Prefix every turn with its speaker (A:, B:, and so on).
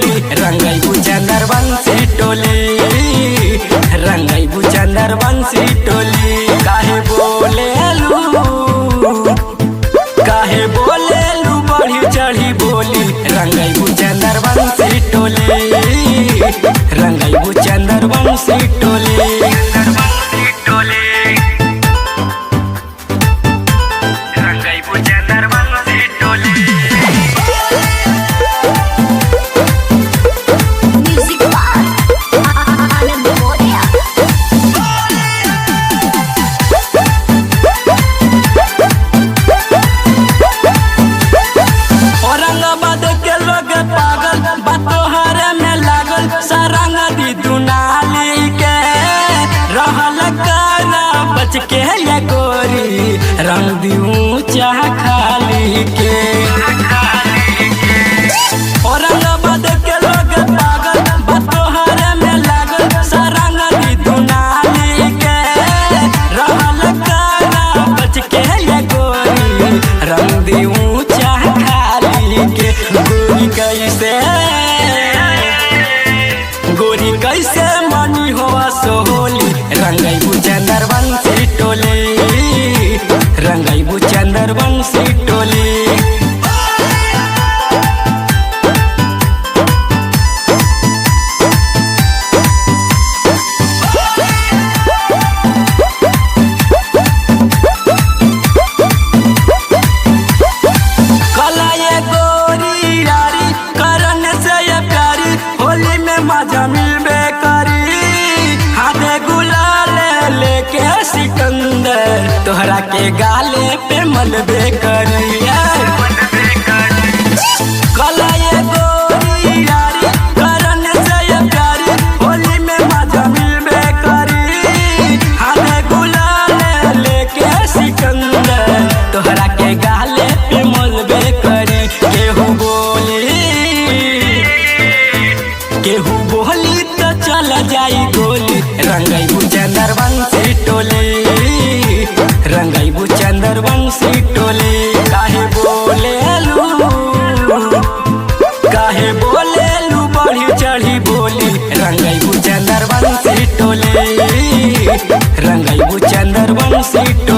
A: गोली रंगैबू चंद्रवंशी टोली, रंगैबू चंद्रवंशी टोली। काहे बोलेलू बढ़ी चढ़ी बोली रंगैबू चंद्रवंशी टोली, रंगैबू चंद्रवंशी टोली। के ये गोरी रंग दियूं चाह खाली के, औरंगाबाद के लोग पागल बतोहरे में लागल, सरंग दी दुनाली के रहल काना बच के ये गोरी रंग दियूं चाह खाली के। गोरी कैसे मनी हो सोहली रंगैबू चंद्रवंशी टोली, रंगैबू चंद्रवंशी टोली। कला ये गोरी यारी करने से ये प्यारी होली में मजा मिलबे करी, हाथे गुलाल लेके सिकंदर तोहरा के गाले पे मलबे करी। कला ये गोरी यारी करने से ये प्यारी होली में मजा मिलबे करी, हाथे गुलाल लेके सिकंदर तोहरा के गाले पे मलबे करी। केहू बोली तो चल जाई गोली रंगैबू चंद्रवंशी टोली, रंगैबू चंद्रवंशी टोली। काहे बोलेलू बढ़ी चढ़ी बोली रंगैबू चंद्रवंशी टोली, रंगैबू चंद्रवंशी टोली।